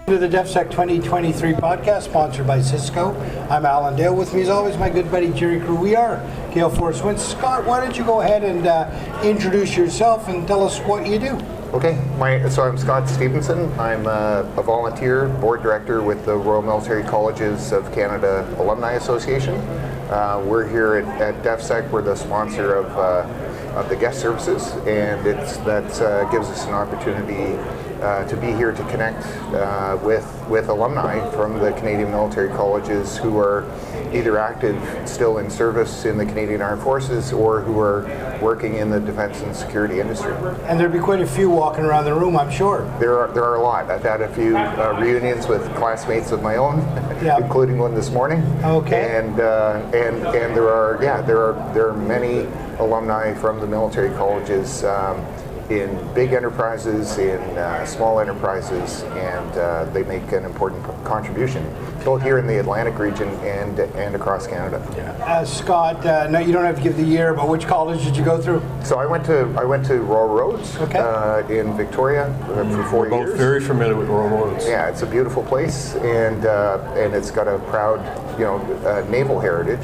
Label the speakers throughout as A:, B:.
A: To the DEFSEC 2023 podcast, sponsored by Cisco. I'm Alan Dale. With me, as always, my good buddy Jerry Crew. We are Gale Force Winds. Scott, why don't you go ahead and introduce yourself and tell us what you do?
B: Okay, so I'm Scott Stevenson. I'm a volunteer board director with the Royal Military Colleges of Canada Alumni Association. We're here at DEFSEC. We're the sponsor of the guest services, and that gives us an opportunity to be here to connect with alumni from the Canadian military colleges who are either active still in service in the Canadian Armed Forces or who are working in the defense and security industry.
A: And there'd be quite a few walking around the room, I'm sure.
B: There are a lot. I've had a few reunions with classmates of my own, yep. Including one this morning.
A: Okay.
B: And there are many alumni from the military colleges. In big enterprises, in small enterprises, and they make an important contribution, both here in the Atlantic region and across Canada.
A: Yeah. Scott, no, you don't have to give the year, but which college did you go through?
B: So I went to Royal Roads, okay. In Victoria for 4 years.
C: Both very familiar with Royal Roads.
B: Yeah, it's a beautiful place, and it's got a proud, naval heritage.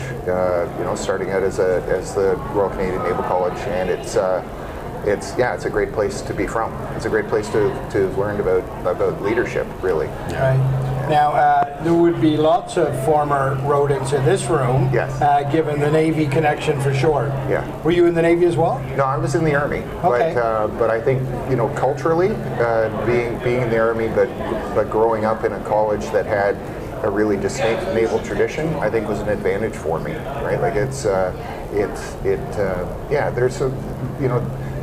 B: Starting out as the Royal Canadian Naval College, and it's a great place to be from. It's a great place to learn about leadership, really.
A: Yeah. Right. Now, there would be lots of former rodents in this room,
B: yes.
A: Given the Navy connection for sure.
B: Yeah.
A: Were you in the Navy as well?
B: No, I was in the Army.
A: Okay.
B: But I think, culturally, being in the Army, but growing up in a college that had a really distinct naval tradition, I think was an advantage for me, right? Like there's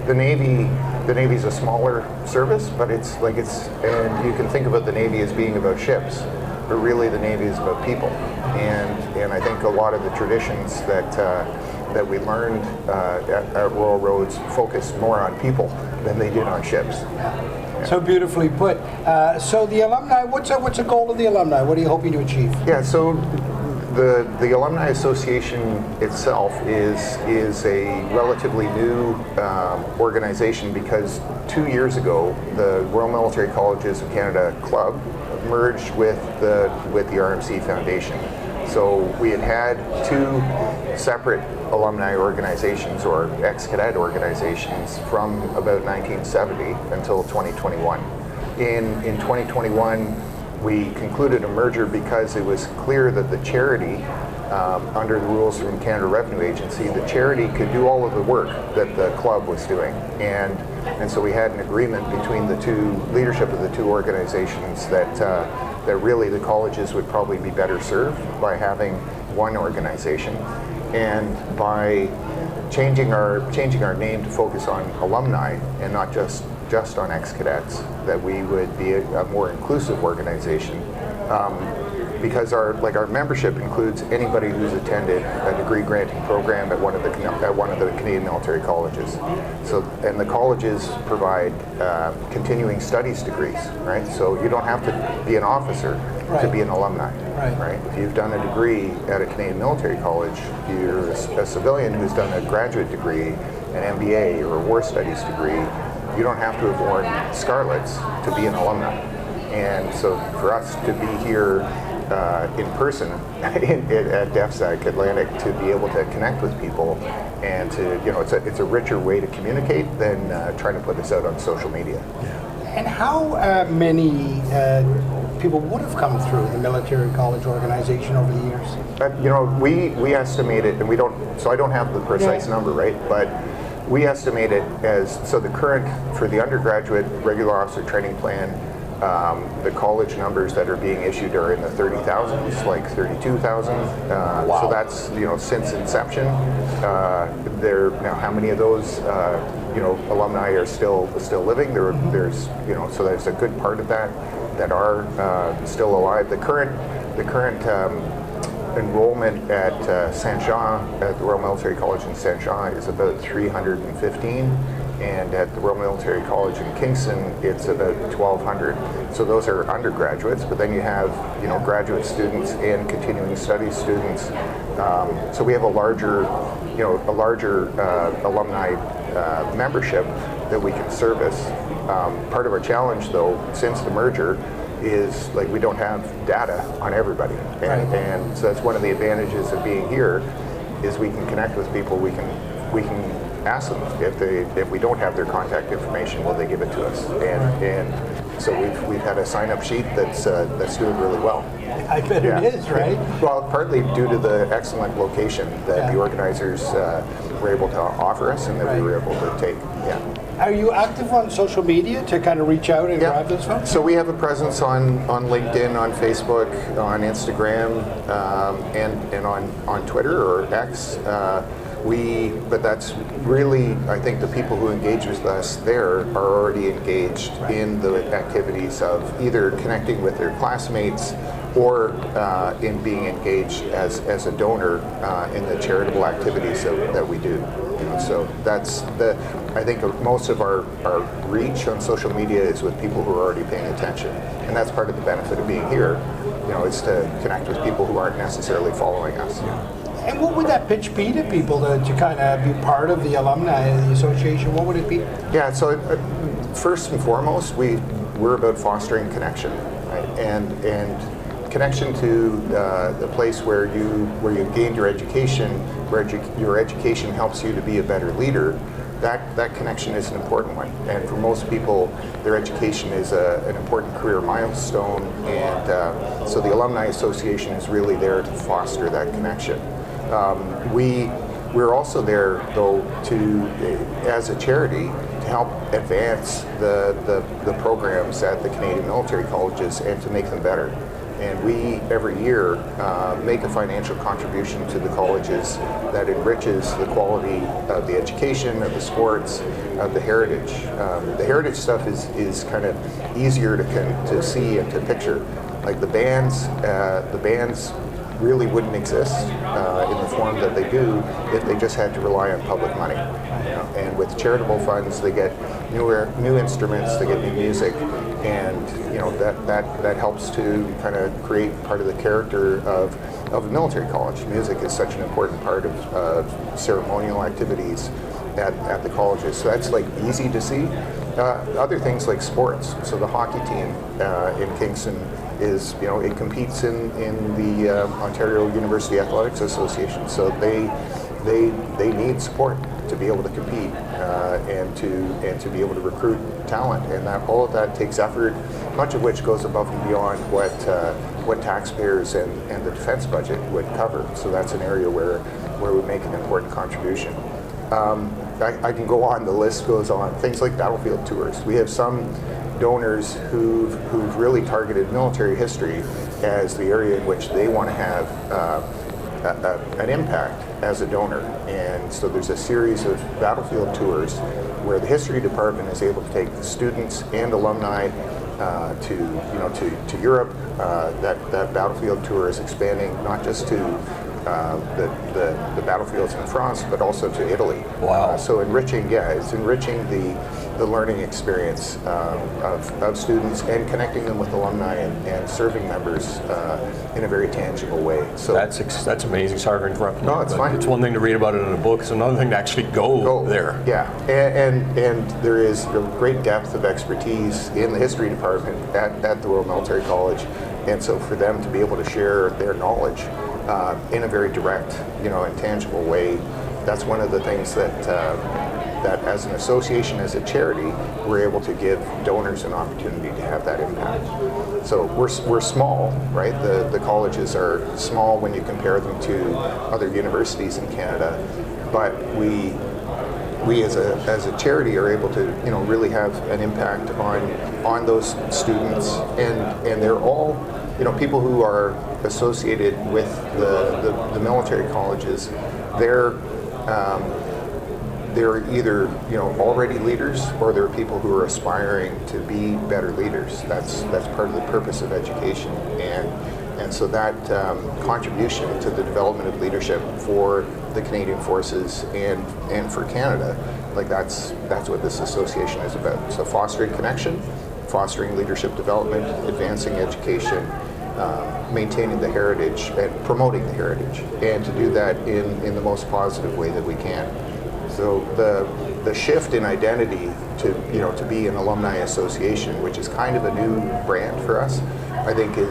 B: the Navy's a smaller service, but and you can think about the Navy as being about ships, but really the Navy is about people. And I think a lot of the traditions that we learned at Royal Roads focused more on people than they did on ships.
A: Yeah. So beautifully put. So the alumni, what's the goal of the alumni? What are you hoping to achieve?
B: Yeah, so the Alumni Association itself is a relatively new organization because 2 years ago the Royal Military Colleges of Canada Club merged with the RMC Foundation. So we had two separate alumni organizations or ex-cadet organizations from about 1970 until 2021. In 2021, we concluded a merger because it was clear that the charity, under the rules from Canada Revenue Agency, the charity could do all of the work that the club was doing. And so we had an agreement between the two leadership of the two organizations that really the colleges would probably be better served by having one organization. And by changing our name to focus on alumni and not just on ex-cadets, that we would be a more inclusive organization, because our membership includes anybody who's attended a degree granting program at one of the Canadian military colleges. So, and the colleges provide continuing studies degrees, right? So you don't have to be an officer to be an alumni, right? If you've done a degree at a Canadian military college, you're a civilian who's done a graduate degree, an MBA or a war studies degree. You don't have to have worn scarlets to be an alumni. And so for us to be here in person at DEFSEC Atlantic, to be able to connect with people and to, it's a richer way to communicate than trying to put this out on social media.
A: And how many people would have come through the military college organization over the years?
B: We estimate it, and we don't, so I don't have the precise number, right? But we estimate it as, so the current, for the undergraduate regular officer training plan, the college numbers that are being issued are in the 30,000s, like 32,000.
A: Wow.
B: So that's, since inception. Now how many of those, alumni are still living? There's so there's a good part of that are still alive. The current enrollment at Saint Jean, at the Royal Military College in Saint Jean, is about 315, and at the Royal Military College in Kingston, it's about 1,200. So those are undergraduates, but then you have graduate students and continuing studies students. So we have a larger alumni membership that we can service. Part of our challenge, though, since the merger, is like we don't have data on everybody, and so that's one of the advantages of being here, is we can connect with people. We can ask them if we don't have their contact information, will they give it to us? And so we've had a sign-up sheet that's doing really well.
A: I bet it is, right?
B: Well, partly due to the excellent location that the organizers were able to offer us and that we were able to take.
A: Are you active on social media to kind of reach out and grab those folks?
B: So we have a presence on LinkedIn, on Facebook, on Instagram, and on Twitter or X. But that's really, I think the people who engage with us there are already engaged in the activities of either connecting with their classmates or in being engaged as a donor in the charitable activities that we do. So that's I think most of our reach on social media is with people who are already paying attention, and that's part of the benefit of being here, is to connect with people who aren't necessarily following us.
A: And what would that pitch be to people to kind of be part of the Alumni Association? What would it be?
B: Yeah, so first and foremost, we're about fostering connection, right? And connection to the place where you gained your education, where your education helps you to be a better leader. That connection is an important one, and for most people, their education is an important career milestone, and so the Alumni Association is really there to foster that connection. We're also there, though, as a charity, to help advance the programs at the Canadian military colleges and to make them better. And we, every year, make a financial contribution to the colleges that enriches the quality of the education, of the sports, of the heritage. The heritage stuff is kind of easier to see and to picture. Like the bands really wouldn't exist in the form that they do if they just had to rely on public money. And with charitable funds, they get new instruments, they get new music, and that helps to kind of create part of the character of a military college. Music is such an important part of ceremonial activities at the colleges, so that's like easy to see. Other things like sports, so the hockey team in Kingston is, it competes in the Ontario University Athletics Association, so they need support to be able to compete and to be able to recruit talent, and all of that takes effort, much of which goes above and beyond what taxpayers and the defense budget would cover. So that's an area where we make an important contribution. I can go on, the list goes on. Things like battlefield tours. We have some donors who've really targeted military history as the area in which they want to have an impact as a donor. And so there's a series of battlefield tours where the history department is able to take students and alumni to Europe. That battlefield tour is expanding not just to the battlefields in France, but also to Italy.
C: Wow.
B: So it's enriching the learning experience of students and connecting them with alumni and serving members in a very tangible way. So
C: that's amazing. Sorry for interrupting.
B: No, it's fine.
C: It's one thing to read about it in a book. It's another thing to actually go there.
B: Yeah, and there is a great depth of expertise in the history department at the Royal Military College, and so for them to be able to share their knowledge in a very direct, and tangible way, that's one of the things that as an association, as a charity, we're able to give donors an opportunity to have that impact. So we're small, right? The colleges are small when you compare them to other universities in Canada, but we as a charity are able to really have an impact on those students, and they're all people who are associated with the military colleges. They're either already leaders, or they're people who are aspiring to be better leaders. That's part of the purpose of education, and so that contribution to the development of leadership for the Canadian Forces and for Canada, that's what this association is about. So fostering connection, fostering leadership development, advancing education, maintaining the heritage and promoting the heritage, and to do that in the most positive way that we can. So the shift in identity to be an alumni association, which is kind of a new brand for us, I think it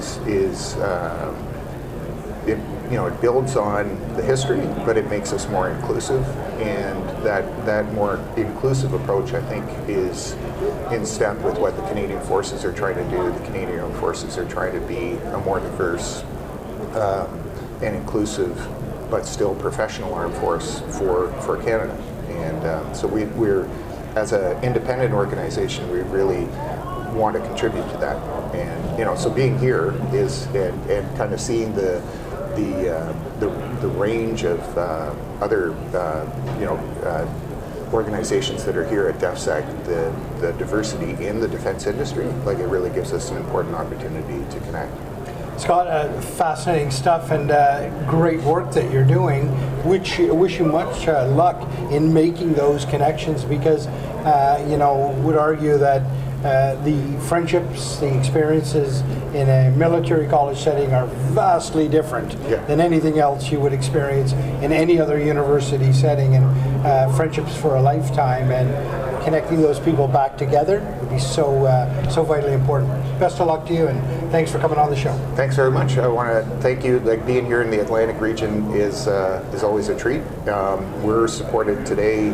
B: builds on the history, but it makes us more inclusive, and that more inclusive approach, I think, is in step with what the Canadian Forces are trying to do. The Canadian Armed Forces are trying to be a more diverse and inclusive, but still professional armed force for Canada. And so we're, as an independent organization, we really want to contribute to that. And so being here is and kind of seeing the range of other organizations that are here at DefSec, the diversity in the defense industry, like it really gives us an important opportunity to connect.
A: Scott, fascinating stuff and great work that you're doing. Wish you much luck in making those connections, because would argue that the friendships, the experiences in a military college setting are vastly different than anything else you would experience in any other university setting, and friendships for a lifetime, and connecting those people back together would be so vitally important. Best of luck to you, and thanks for coming on the show.
B: Thanks very much. I want to thank you. Like, being here in the Atlantic region is always a treat. We're supported today,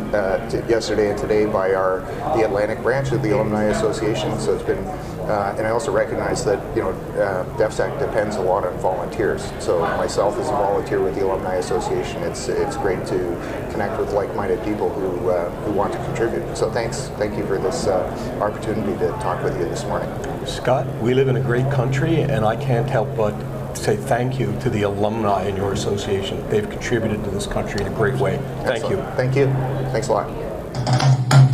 B: yesterday and today, by the Atlantic branch of the Alumni Association. So it's been, and I also recognize that DefSec depends a lot on volunteers. So myself as a volunteer with the Alumni Association, it's great to connect with like-minded people who want to contribute. So thank you for this opportunity to talk with you this morning.
C: Scott, we live in a great country, and I can't help but say thank you to the alumni in your association. They've contributed to this country in a great way. Thank you.
B: Thank you. Thanks a lot.